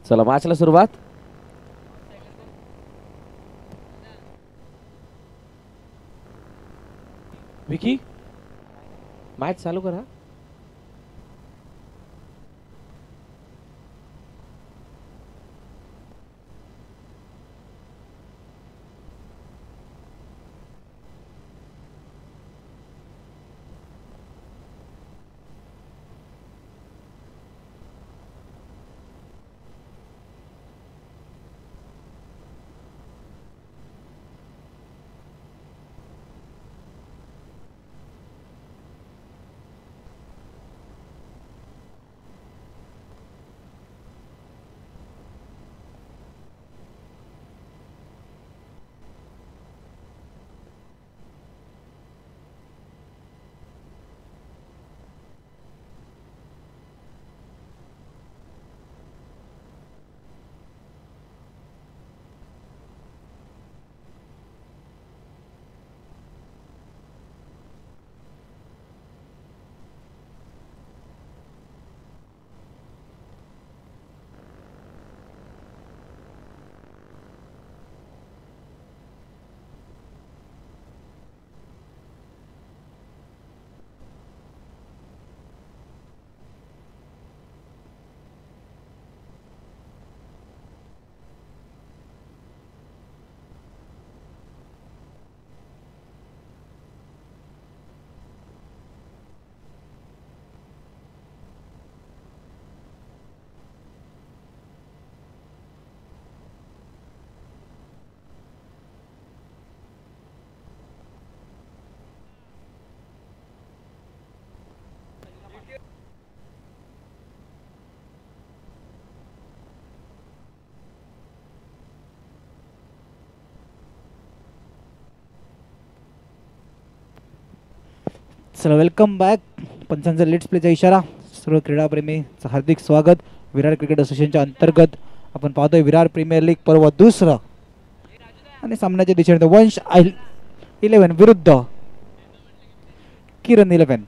चला मॅचला सुरुवात. विकी मॅच चालू करा. चला वेलकम बॅक. पंचांचा लेट्स प्लेचा इशारा. सर्व क्रीडाप्रेमीचं हार्दिक स्वागत. विरार क्रिकेट असोसिएशनच्या अंतर्गत आपण पाहतोय विरार प्रीमियर लीग पर्व दुसरं आणि सामन्याच्या दिशेने वंश 11 विरुद्ध किरण 11.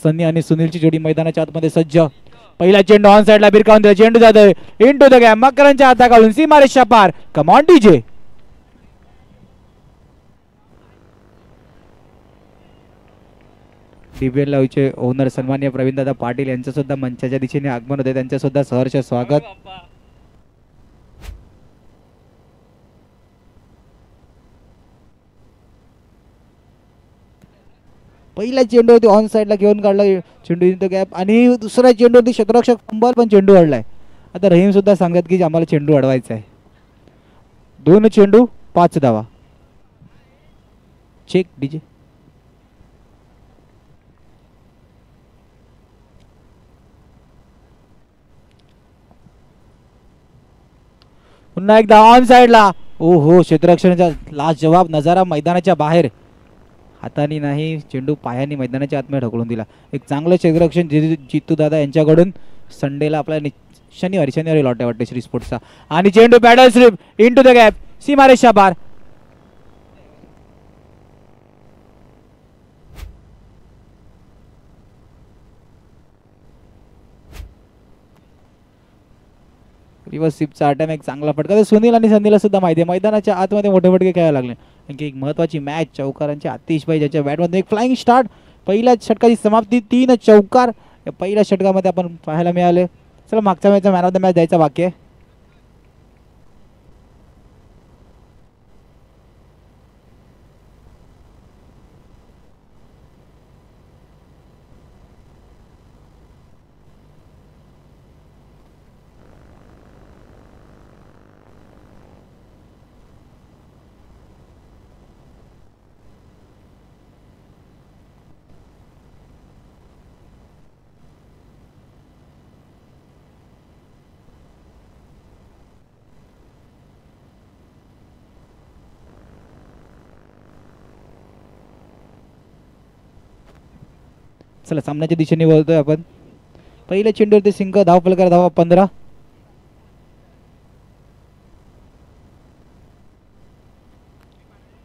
सनी आणि सुनीलची जोडी मैदानाच्या आतमध्ये सज्ज. पहिला चेंडू ऑन साइडला बिरकावून दिला. चेंडू जातोय इनटू द गॅप. मकरांच्या हाताखालून सीमारेषा पार. Come on DJ. डीबीएल लाईव्हचे ओनर सन्माननीय प्रवीणदादा पाटील यांचं सुद्धा मंचाच्या दिशेने आगमन होते. त्यांचं सुद्धा सहर्ष स्वागत. पहिला चेंडूवरती ऑन साइडला घेऊन काढला चेंडू इन द गॅप आणि दुसऱ्या चेंडूवरती क्षेत्ररक्षक फंबल पण चेंडू अडलाय. आता रहीम सुद्धा सांगत की आम्हाला चेंडू अडवायचा आहे. 2 चेंडू 5 धावा. चेक डीजे. पुन्हा एकदा ऑन साइडला. ओहो क्षेत्ररक्षणाचा लास्ट जवाब. नजारा मैदानाच्या बाहेर. हाताने नाही चेंडू पायाने मैदानाच्या आतमध्ये ढकलून दिला. एक चांगलं क्षेत्ररक्षण जितू दादा यांच्याकडून संडेला आपल्या शनिवारी लॉट्या वाटते श्री स्पोर्ट्सचा. आणि चेंडू paddle slip into the gap. सीमारेषा पार. रिव्हर्स स्वीपचा अटॅक चांगला फटका. सुनील आणि संनीला सुद्धा माहिती आहे मैदानाच्या आतमध्ये मोठे फटके खेळायला लागले. आणखी एक महत्वाची मॅच चौकारांची आतिशबाई ज्याच्या बॅटमध्ये एक फ्लाइंग स्टार्ट. पहिल्या षटकाची समाप्ती 3 चौकार या पहिल्या षटकामध्ये आपण पाहायला मिळाले. चला मागच्या मॅचचा मॅन ऑफ द मॅच द्यायचा बाकी आहे. चला सामन्याच्या दिशेने वळतोय आपण. पहिल्या चेंडूवरती सिंग धाव फलकार धावा 15.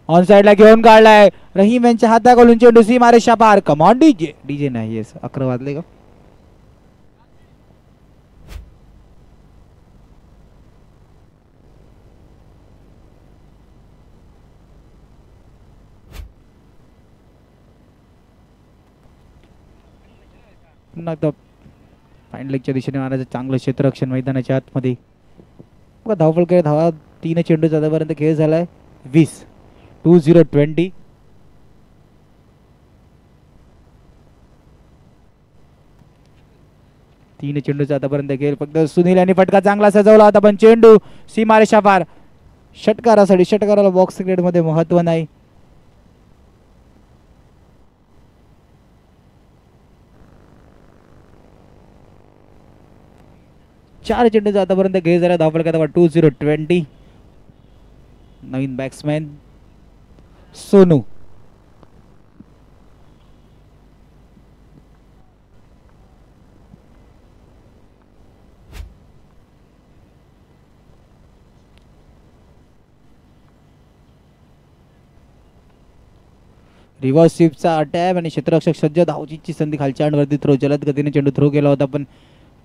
ऑन साइडला घेऊन काढलाय रहीम यांच्या हाताखालून चेंडू सीमारेषा पार. Come on DJ. डीजे नाही 11 वाजले का. पुन्हा एकदा फाईन लेगच्या दिशेने मारायचं चांगलं क्षेत्ररक्षण मैदानाच्या आतमध्ये. बघा धावफलकावर धावा 3 चेंडू आतापर्यंत खेळ झालाय 20. 20-20. तीन चेंडूचा आतापर्यंत खेळ. फक्त सुनील यांनी फटका चांगला सजवला होता पण चेंडू सीमारेषा पार. षटकारासाठी षटकाराला बॉक्स क्रिकेट मध्ये महत्व नाही. चार चेंडूचा आतापर्यंत खेळ झाला धावफलकात 20-20. नवीन बॅट्समॅन सोनू. रिव्हर्स स्वीपचा अटॅक आणि क्षेत्ररक्षक सज्ज. धावचीची संधी खालच्या अंडवरती थ्रो. जलद गतीने चेंडू थ्रो केला होता पण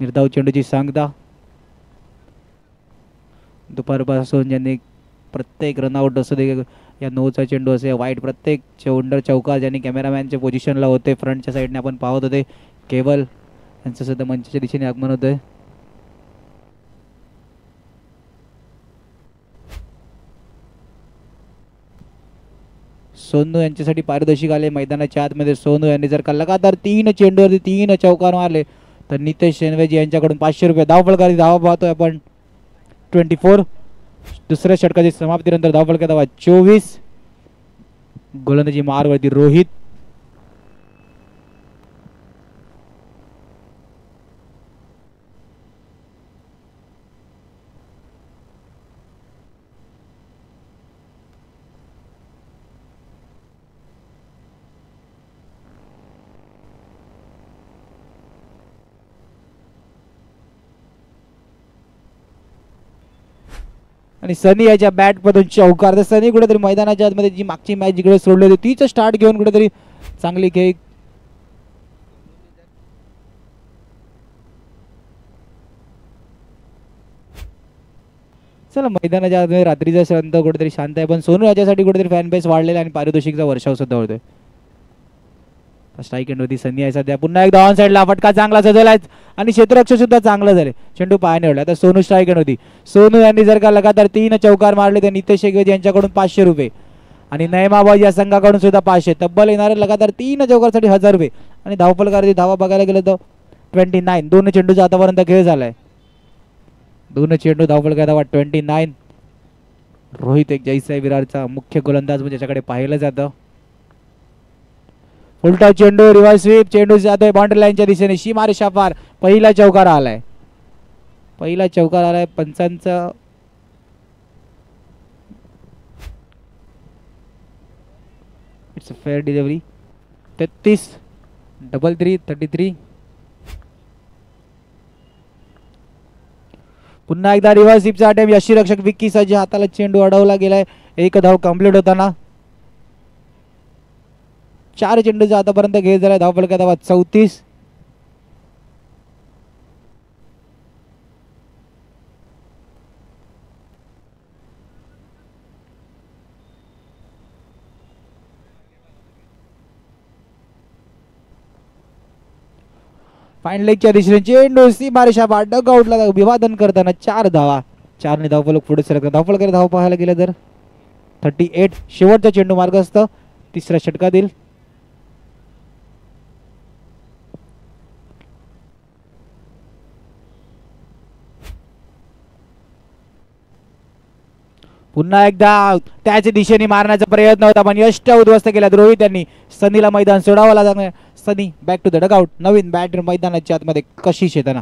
निर्धाव चेंडूची सांगता. दुपारपासून ज्यांनी प्रत्येक रनआउट असू दे या 9चा चेंडू असे वाईट प्रत्येक चौका ज्यांनी कॅमेरामॅनच्या पोझिशनला होते फ्रंटच्या साईडने आपण पाहत होते. केवल यांचं सुद्धा मंचाच्या दिशेने आगमन होतंय. सोनू यांच्यासाठी पारितोषिक आले मैदानाच्या आतमध्ये. सोनू यांनी जर का लगातार 3 चेंडूवरती 3 चौकार मारले तर नितेश शेनवेजी यांच्याकडून 500 रुपये. धावफलकाची धावा पाहतोय आपण 24. दुसऱ्या षटकाची समाप्तीनंतर धावफलकात धावा 24. गोलंदाजी मारवरती रोहित. आणि सनी याच्या बॅट मधून चौकार. तर सनी कुठेतरी मैदानाच्या आतमध्ये जी मागची मॅच जिकडे सोडली होती तीच स्टार्ट घेऊन कुठेतरी चांगली खेळ. चला मैदानाच्या आतमध्ये रात्रीचा शांत कुठेतरी शांत आहे पण सोनू याच्यासाठी कुठेतरी फॅन बेस वाढलेला आणि पारितोषिकचा वर्षाव सुद्धा होतोय. स्ट्राईक एंड होती सनी आहे सध्या. पुन्हा एकदा ऑन साईडला फटका चांगला सजवलाय आणि क्षेत्ररक्षक सुद्धा चांगलं झाले. चेंडू पायाने ओढला. आता सोनू स्ट्राईक एंड होती. सोनू यांनी जर का लगातार 3 चौकार मारले तर नितेश शेगवेजी यांच्याकडून 500 रुपये आणि नयमाबाई या संघाकडून सुद्धा 500. तब्बल येणारे लगातार 3 चौकारसाठी 1000 रुपये. आणि धावफलकाची धावा बघायला गेलं तर 29. 2 चेंडूचा आतापर्यंत खेळ झालाय. 2 चेंडू धावफलकात धावा 29. रोहित एक जयसाई विरारचा मुख्य गोलंदाज म्हणजे त्याच्याकडे पाहिलं जातं. उलटा चेंडू रिव्हर्स स्वीप. चेंडू जातोय बाउंड्री लाईनच्या दिशेने. सीमारेषा पार. पहिला चौकार आलाय. पहिला चौकार आलाय. पंचांचा इट्स अ फेअर डिलिव्हरी. 33. 33. पुन्हा एकदा रिव्हर्स स्वीपचा अटेम्प्ट. यष्टीरक्षक विक्की सज्ज हाताला चेंडू अडवला गेलाय. एक धाव कंप्लीट होताना. 4 चेंडूचा आतापर्यंत खेळ झाला. धावफलकात धावा 34. फाईन लेगच्या दिशेने चेंडू सीमारेषा पार. डगआउटला अभिवादन करताना 4 धावा. 4 धावफलक पुढे सरकतात. धावफलकात धाव पाहायला गेलं तर 38. शेवटचा चेंडू मार्गस्थ 3ऱ्या षटकातील. पुन्हा एकदा त्याच्या दिशेने मारण्याचा प्रयत्न होता पण यष्ट उद्ध्वस्त केला रोहित यांनी. सनीला मैदान सोडावं लागलं. Sunny back to the dugout. नवीन बॅटर मैदानाच्या आतमध्ये कशिश येताना.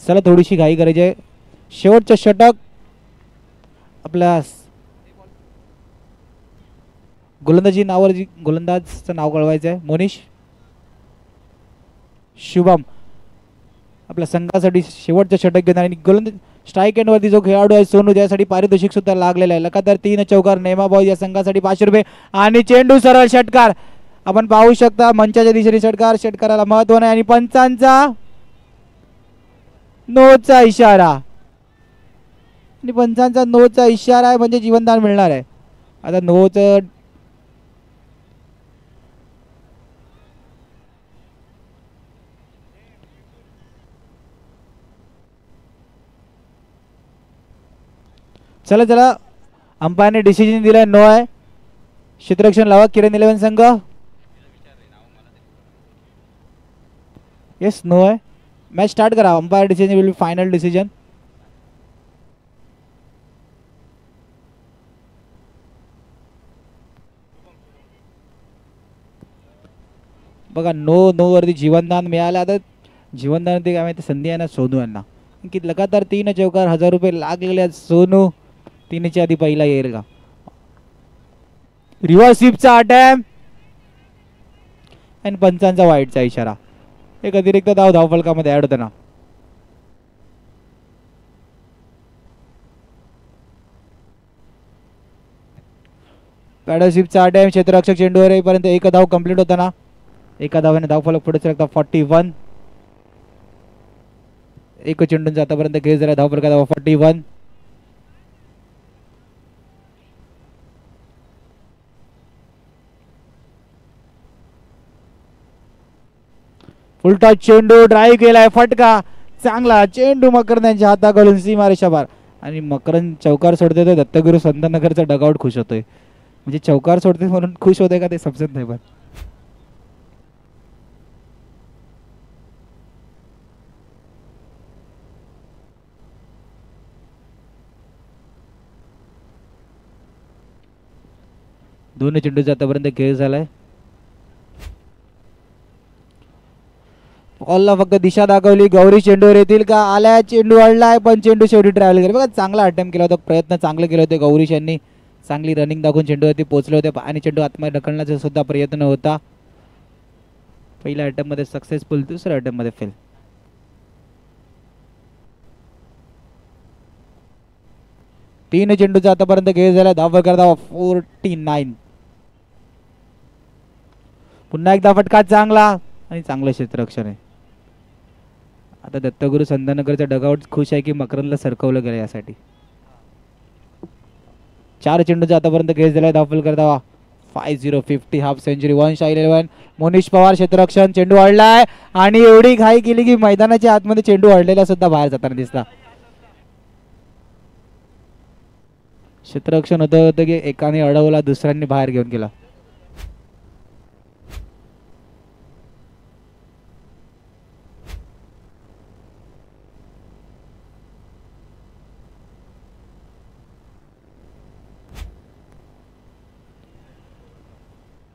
चला थोडीशी घाई करायची आहे. शेवटचं षटक आपल्या गोलंदाजी नावावर गोलंदाजचं नाव कळवायचं आहे. मोनिश शुभम आपल्या संघासाठी शेवटचं षटक घेणार आणि गोलंदाज स्ट्राईक एंड वरती जो खेळाडू आहे सोनू त्यासाठी पारितोषिक सुद्धा लागलेलं आहे. लगातार 3 चौकार नेमा बॉय या संघासाठी 500 रुपये आणि चेंडू सरळ षटकार आपण पाहू शकता मंचाच्या दिशेने षटकार. षटकाराला महत्व नाही आणि पंचांचा नोचा इशारा आणि पंचांचा नोचा इशारा आहे म्हणजे जीवनदान मिळणार आहे. आता नोच चला चला अंपायरने डिसिजन दिलाय नो आहे. क्षेत्ररक्षण लावा किरण 11 संघ. येस नो आहे. मॅच स्टार्ट करा. Umpire decision will be final decision. बघा नो वरती जीवनदान मिळालं. आता जीवनदान ते काय माहिती संधी आहे ना सोनू यांना की लगातार 3 चौकार 1000 रुपये लागलेले आहेत. सोनू 3च्या आधी पहिला येईल का. रिव्हर्स स्वीपचा अटॅम्प्ट आणि पंचांचा वाईटचा इशारा. एक अतिरिक्त धाव धावफलकामध्ये ऍड होताना. पॅडल स्वीपचा अटॅम्प्ट क्षेत्ररक्षक चेंडूवर येईपर्यंत एक धाव कंप्लीट होताना. एका धावाने धावफलक पुढे सरकता 41. एक चेंडूंचा आतापर्यंत खेळ झाला. धावफलका धावा 41. उलटा चेंडू ड्राईव्ह केलाय. फटका चांगला चेंडू मकरंद यांच्या हाताकडून सीमारेषा पार आणि मकरंद चौकार सोडते तर दत्तगुरु संतनगरचा डगआउट खुश होतोय. म्हणजे चौकार सोडते म्हणून खुश होते का ते समजत नाही. पण दोन्ही चेंडूचा आतापर्यंत खेळ झालाय. बॉलला फक्त दिशा दाखवली. गौरी चेंडूवर येतील का. आलाय चेंडू अडलाय पण चेंडू शेवटी ट्रॅव्हल केला. बघा चांगला अटेम्प्ट केला होता. प्रयत्न चांगले केले होते गौरीश यांनी. चांगली रनिंग दाखवून चेंडूवरती पोहोचले होते आणि चेंडू आतमध्ये ढकलण्याचा सुद्धा प्रयत्न होता. पहिल्या अटेम्प्ट मध्ये सक्सेसफुल. दुसऱ्या अटेम्प्ट मध्ये फेल. तीन चेंडूचा आतापर्यंत खेळ झाला. धावा करता 49. पुन्हा एकदा फटका चांगला आणि चांगलं क्षेत्ररक्षण आहे. आता दत्तगुरु संतनगरचा डगआउट खुश आहे की मकरंदला सरकवलं गेलं यासाठी. 4 चेंडूचा आतापर्यंत खेळ झालाय. धावफल करता 50 हाफ सेंचुरी. 111. मोनिश पवार क्षेत्ररक्षण. चेंडू अडलाय आणि एवढी घाई केली की मैदानाच्या आतमध्ये चेंडू अडलेला सुद्धा बाहेर जाताना दिसला. क्षेत्ररक्षण होतं की एकाने अडवला दुसऱ्यांनी बाहेर घेऊन गेला.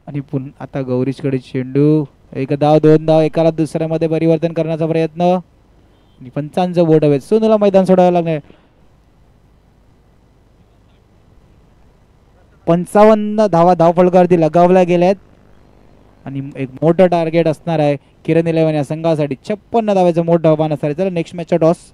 आणि पुन्हा आता गौरीशकडे चेंडू. एक धाव 2 धाव. एकाला दुसऱ्यामध्ये परिवर्तन करण्याचा प्रयत्न. पंचांचं बोट हवेत. सोनूला मैदान सोडावं लागणार. 55 धावा धावफलकावरती लगावल्या गेल्यात आणि एक मोठं टार्गेट असणार आहे किरण 11 या संघासाठी. 56 धाव्याचं मोठं आव्हान असणार आहे. चला नेक्स्ट मॅचचा टॉस.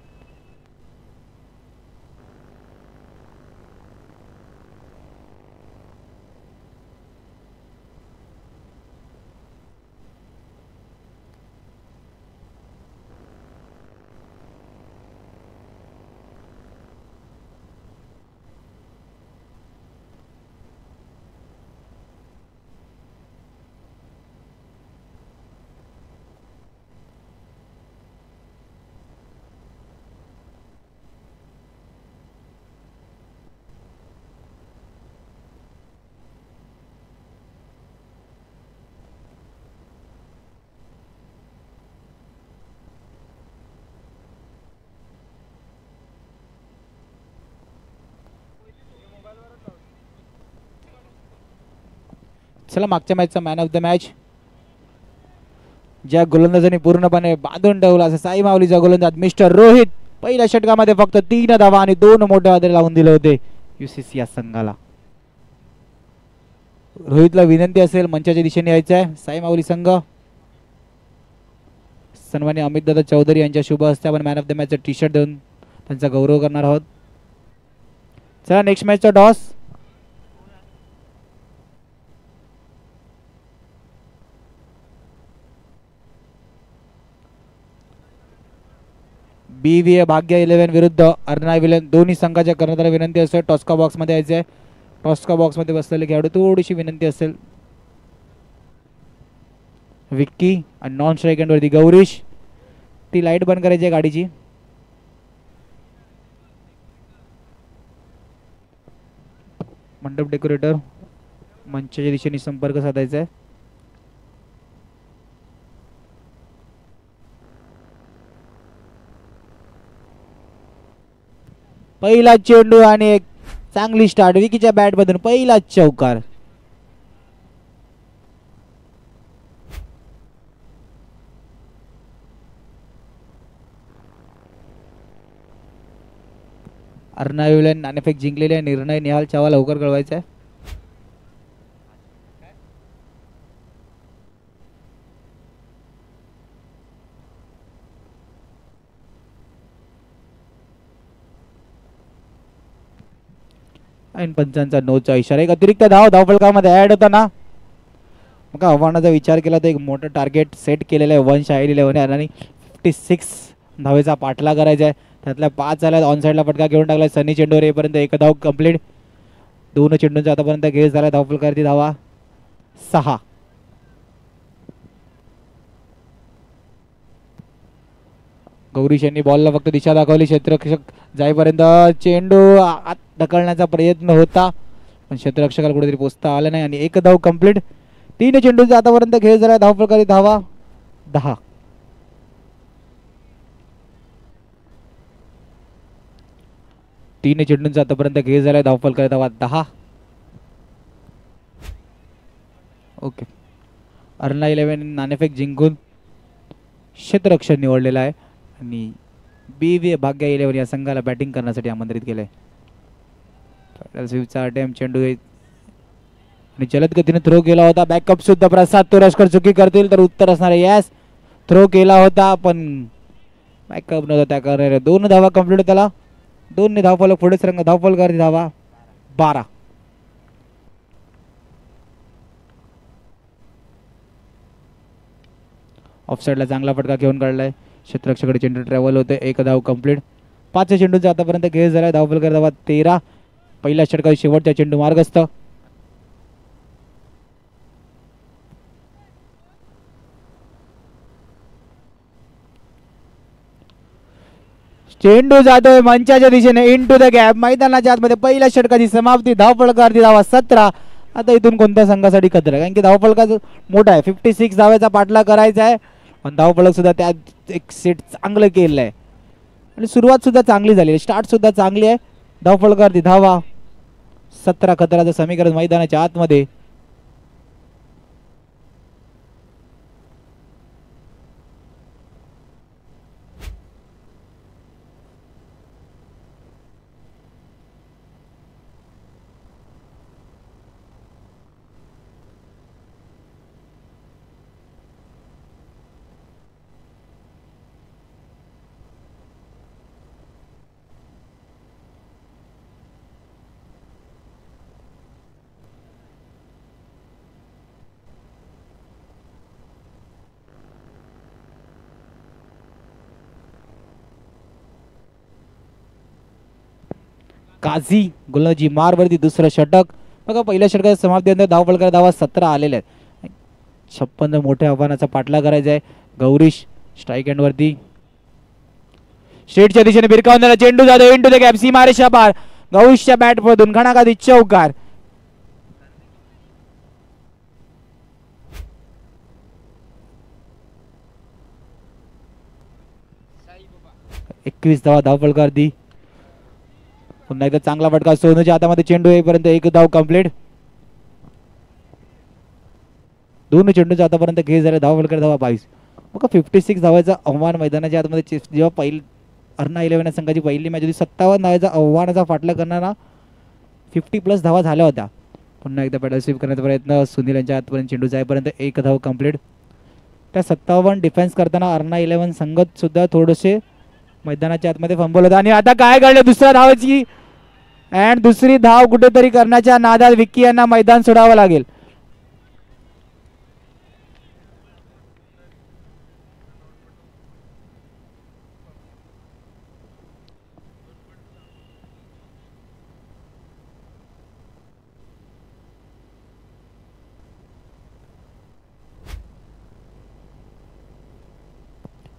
चला मागच्या मॅचचा मॅन ऑफ द मॅच ज्या गोलंदाजांनी पूर्णपणे बांधून ठेवला असा साई माऊलीचा गोलंदाज मिस्टर रोहित. पहिल्या षटकामध्ये फक्त 3 धावा आणि 2 मोठे आदर लावून दिले होते यूसीसी या संघाला. रोहितला विनंती असेल मंचाच्या दिशेने यायचं आहे. साई माऊली संघ सन्मान्य अमितदादा चौधरी यांच्या शुभ हस्ते आपण मॅन ऑफ द मॅचचा टी शर्ट देऊन त्यांचा गौरव करणार आहोत. चला नेक्स्ट मॅचचा टॉस. BVA भाग्य 11 विरुद्ध अर्ना 11. दोन्ही संघाच्या कर्णधाराला विनंती असेल टॉस्का बॉक्समध्ये यायचं आहे. टॉस्का बॉक्समध्ये बसलेले खेळाडू थोडीशी विनंती असेल. विक्की आणि नॉन स्ट्राईक एंडवरती गौरीश. ती लाईट बंद करायची आहे गाडीची. मंडप डेकोरेटर मंचाच्या दिशेने संपर्क साधायचा आहे. पहिला चेंडू आणि एक चांगली स्टार्ट. विकीच्या बॅट मधून पहिला चौकार. अर्नाविले नाणेफेक जिंकलेले. निर्णय निहाल चावा लवकर कळवायचा आहे. पंचांचा नोचा इशारा. एक अतिरिक्त धावफलकामध्ये ऍड होताना मग आव्हानाचा विचार केला तर एक मोठं टार्गेट सेट केलेलं आहे वंश आयडी आणि 56 धावेचा पाठला करायचा आहे. त्यातल्या 5 झाल्या. ऑन साईडला फटका घेऊन टाकला सनी चेंडूवर येईपर्यंत एक धाव कंप्लीट. 2 चेंडूंचा आतापर्यंत गेस झाला. धावफलकावरती धावा 6. गौरीश यांनी बॉलला फक्त दिशा दाखवली. क्षेत्ररक्षक जाईपर्यंत चेंडू आत ढकलण्याचा प्रयत्न होता पण क्षेत्ररक्षकाला कुठेतरी पोचता आलं नाही आणि एक धाव कंप्लीट. 3 चेंडूंचा आतापर्यंत खेळ झाला. धावफलकावरती धावा 10. तीन चेंडूंचा आतापर्यंत खेळ झाला. धावफलकावरती धावा 10. ओके. अर्ना 11 नाणेफेक जिंकून क्षेत्ररक्षण निवडलेला आहे आणि BVA भाग्य 11 या संघाला बॅटिंग करण्यासाठी आमंत्रित केलंय. स्वीपचा अटेम्प्ट चेंडू आणि जलद गतीने थ्रो केला होता. बॅकअप सुद्धा प्रसाद तुरस्कर चुकी करतील तर उत्तर असणार आहे यस. थ्रो केला होता पण बॅकअप नव्हता त्या करणारे. 2 धावा कंप्लीट. त्याला 2 धावफलक पुढे सरंग. धावफलकावरती धावा 12. ऑफसाईडला चांगला फटका घेऊन काढलाय. क्षेत्ररक्षकाकडे चेंडू ट्रॅव्हल होते. 1 धाव कंप्लीट. 5 चेंडूंचा आतापर्यंत खेळ झाला. धावफलकावरती धावा 13. पहिल्या षटकात शेवटचा चेंडू मार्गस्थ. चेंडू जातोय मंचाच्या दिशेने इनटू द गॅप. मैदानाच्या आतमध्ये पहिल्या षटकाची समाप्ती. धावफलकावरती धावा 17. आता इथून कोणत्या संघासाठी खतरा कारण की धावफलक मोठा आहे. 56 धावेचा पाठला करायचा आहे पण धावफलक सुद्धा त्यात एक सेट चांगलं केलेलं आहे आणि सुरुवात सुद्धा चांगली झाली आहे. स्टार्ट सुद्धा चांगली आहे. धावफलकावरती धावा 17. खतराचं समीकरण मैदानाच्या आतमध्ये. काझी गुलाजी मारवरती दुसरं षटक. बघा पहिल्या षटकाच्या समाप्तीनंतर धावफलकावर धावा 17 आलेल्या आहेत. 56 मोठ्या आव्हानाचा पाठला करायचा आहे. गौरीश स्ट्राईक एंड वरती स्ट्रेटच्या दिशेने भिरकावून दिला. चेंडू जातो इनटू द गॅप. सीमारेषा पार. गौरीशच्या बॅट मधून घणाघाती चौकार. एकवीस धावा धावफलकावरती. पुन्हा एकदा चांगला फटका. सोनूच्या हातामध्ये चेंडू येईपर्यंत 1 धाव कंप्लीट. 2 चेंडूच्या आतापर्यंत खेळ झाले. धावफलकावर धावा 22. मग 56 धावायचा आव्हान मैदानाच्या आतमध्ये जेव्हा पहिली अर्ना 11 संघाची पहिली मॅच होती 57 धावायचा आव्हानाचा फाटला करणारा 50+ धावा झाल्या होत्या. पुन्हा एकदा पॅडल स्वीप करण्याचा प्रयत्न. सुनील यांच्या आतपर्यंत चेंडू जाईपर्यंत 1 धाव कंप्लीट. त्या 57 डिफेन्स करताना अर्ना 11 संगत सुद्धा थोडेसे मैदानाच्या आतमध्ये फंबल होता. आणि आता काय घडलं दुसऱ्या धावाची अँड दुसरी धाव कुठेतरी करण्याच्या नादात विक्की यांना मैदान सोडावं लागेल.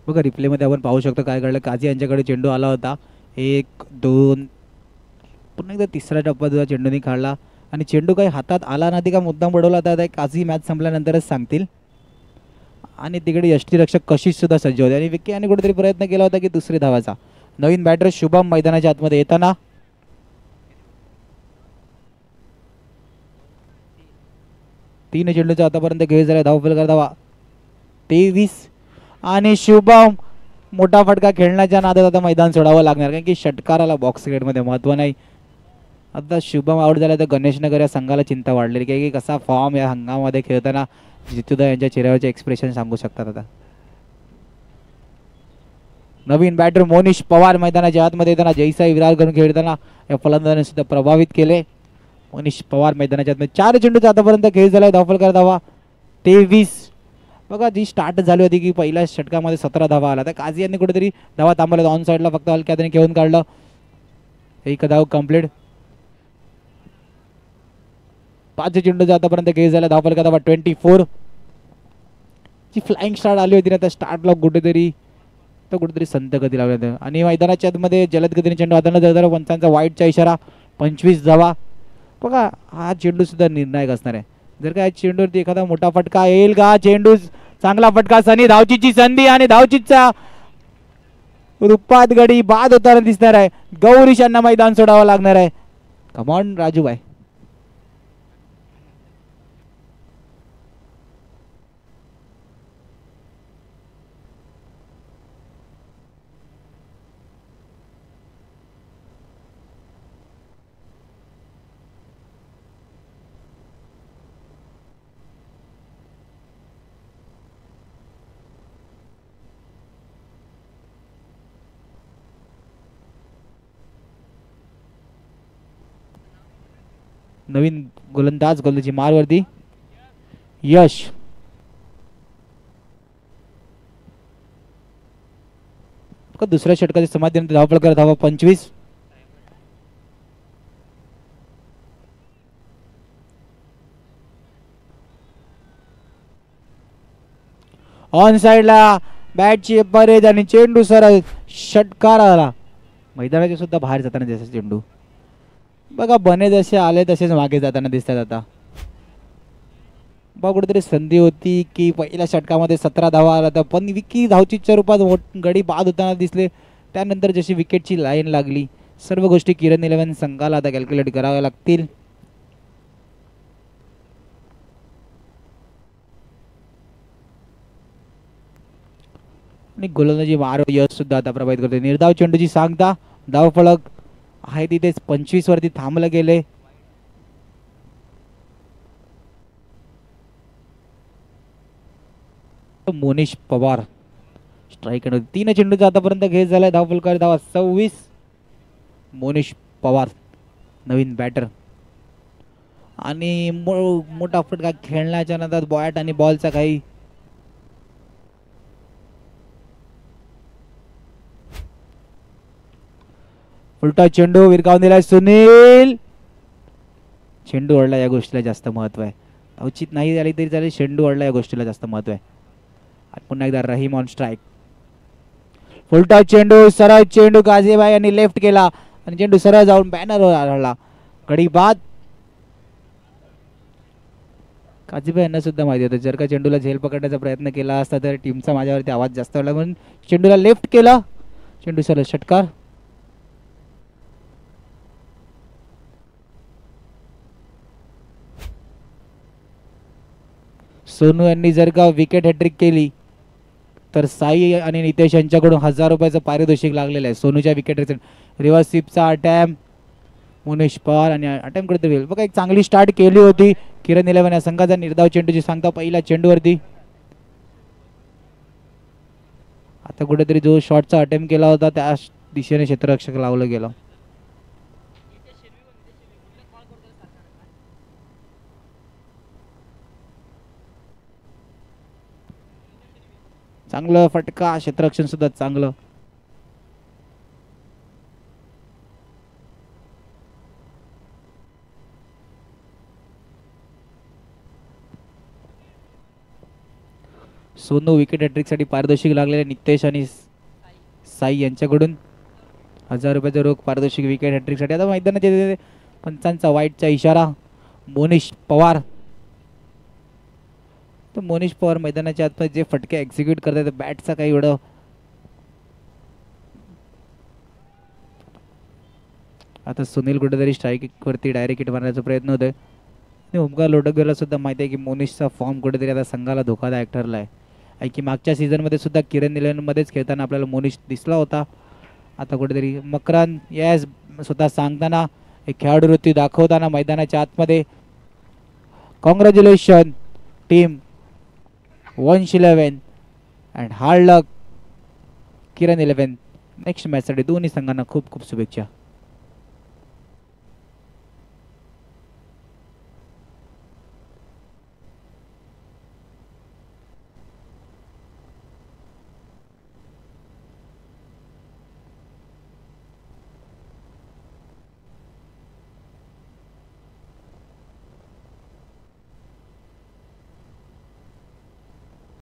बघा रिप्लेमध्ये आपण पाहू शकतो काय घडलं. काझी यांच्याकडे चेंडू आला होता. 1 2 पुन्हा एकदा तिसरा टप्पा जो चेंडूने काढला आणि चेंडू काही हातात आला नाही का मुद्दाम बुडवला होता. काझी मॅच संपल्यानंतरच सांगतील. आणि तिकडे यष्टीरक्षक कशी सुद्धा सज्ज होते आणि विक्की यांनी कुठेतरी प्रयत्न केला होता की दुसरी धावाचा. नवीन बॅटर शुभम मैदानाच्या आतमध्ये येताना 3 चेंडूचा आतापर्यंत खेळ झाला. धावफलक धावा 23 आणि शुभम मोठा फटका खेळण्याच्या नादात आता मैदान सोडावं लागणार कारण की षटकाराला बॉक्स क्रिकेटमध्ये महत्त्व नाही. आता शुभम आउट झाला तर गणेश नगर या संघाला चिंता वाढलेली की कसा फॉर्म या हंगामामध्ये खेळताना जितूदा यांच्या चेहऱ्यावरचे एक्सप्रेशन सांगू शकतात. आता नवीन बॅटर मोनिश पवार मैदानाच्या आतमध्ये येताना जैसा विरार करून खेळताना या फलंदाजाने सुद्धा प्रभावित केले. मोनिश पवार मैदानाच्या आतमध्ये 4 चेंडूचा आतापर्यंत खेळ झाला. धावफलक धावा 23. बघा जी स्टार्ट झाली होती की पहिल्या षटकामध्ये 17 धावा आला तर काझी यांनी कुठेतरी धावा थांबवल्या. ऑन साईडला फक्त हलक्या त्याने खेळून काढलं. 1 धाव कंप्लीट. 5 चेंडूचा आतापर्यंत खेळ झाला. धावफलक धावा 24. जी फ्लाइंग स्टार्ट आली होती ना त्या स्टार्टला कुठेतरी संत गती लावली होती आणि मैदानाच्या आतमध्ये जलद गतीने चेंडू हाताळला जाताना पंचांचा वाईटचा इशारा. 25 धावा. बघा हा चेंडू सुद्धा निर्णायक असणार आहे. जर का चेंडूवरती एखादा मोठा फटका येईल का. चेंडू चांगला फटका सनी धावचीची संधी आणि धावचीचा रूपात गडी बाद होताना दिसणार आहे. गौरीश यांना मैदान सोडावं लागणार आहे. कमॉन राजूभाई. नवीन गोलंदाज गोलंदाजी मारवरती यश. दुसऱ्या षटकाची समाधी धावफलक करत धावा 25. ऑन साइडला बॅटची परेज आणि चेंडू सरळ षटकार आला. मैदानाच्या सुद्धा बाहेर जाताना दिसत चेंडू. बघा बने जसे आले तसेच मागे जाताना दिसतात. आता बघा कुठेतरी संधी होती की पहिल्या षटकामध्ये 17 धावा आला तर पण विकी धावचीच्या रूपात गडी बाद होताना दिसले. त्यानंतर जशी विकेटची लाईन लागली सर्व गोष्टी किरण 11 संघाला आता कॅल्क्युलेट कराव्या लागतील. आणि गोलंदाजी मार यश सुद्धा आता प्रभावित करते. निर्धाव चेंडूची सांगता धावफलक आहे तिथेच 25 वरती थांबलं गेले. मोनिश पवार स्ट्राईक 3 चेंडूचा आतापर्यंत खेळ झालाय. धावफलक धावा 26. मोनिश पवार नवीन बॅटर आणि मोठा फटका खेळण्याच्या नंतर बॅट आणि बॉलचा काही उलटा चेंडू विरकावून दिलाय सुनील. चेंडू ओढला या गोष्टीला जास्त महत्व आहे. अवचित नाही झाली तरी चालेल. चेंडू ओढला या गोष्टीला जास्त महत्व आहे. पुन्हा एकदा रहीम ऑन स्ट्राईक. उलटा चेंडू सरळ चेंडू काझीबाई यांनी लेफ्ट केला आणि चेंडू सरळ जाऊन बॅनरवर आढळला. गडी बाद. काझीबाई यांना सुद्धा माहिती होतं जर का चेंडूला झेल पकडण्याचा प्रयत्न केला असता तर टीमचा माझ्यावरती आवाज जास्त वाढला म्हणून चेंडूला लेफ्ट केला. चेंडू सरळ षटकार. सोनू यांनी जर का विकेट हॅट्रिक केली तर साई आणि नितेश यांच्याकडून 1000 रुपयाचं पारितोषिक लागलेलं आहे. सोनूच्या विकेट रिव्हर्स स्वीपचा अटॅम्प मुनेश पवार आणि अटॅम्प करत होईल. बघा एक चांगली स्टार्ट केली होती किरण 11 या संघाचा. निर्धाव चेंडूची सांगता पहिल्या चेंडूवरती आता कुठेतरी जो शॉटचा अटेम्प्ट केला होता त्या दिशेने क्षेत्ररक्षक लावलं गेलं. चांगलं फटका, क्षेत्ररक्षण सुद्धा चांगलं. सोनू विकेट हॅट्रिकसाठी पारितोषिक लागलेले नितेश आणि साई यांच्याकडून 1000 रुपयाचा रोख पारितोषिक विकेट हॅट्रिकसाठी. आता मैदानाच्या पंचांचा वाईटचा इशारा. मोनिश पवार, तर मोनिश पवार मैदानाच्या आतमध्ये जे फटके एक्झिक्यूट करतात बॅटचा काही एवढं आता सुनील कुठेतरी स्ट्राईक वरती डायरेक्ट हिट मारण्याचा प्रयत्न होतोय. आणि ओमकार लोटकरला सुद्धा माहिती आहे की मोनिशचा फॉर्म कुठेतरी आता संघाला धोकादायक ठरला आहे. की मागच्या सीझनमध्ये सुद्धा किरण निलनमध्येच खेळताना आपल्याला मोनिश दिसला होता. आता कुठेतरी मकरान यस स्वतः सांगताना एक खेळाडूवृत्ती दाखवताना मैदानाच्या आतमध्ये. Congratulation team 111 and hard luck Kiran 11. Next मॅचसाठी दोन्ही संघांना खूप खूप शुभेच्छा.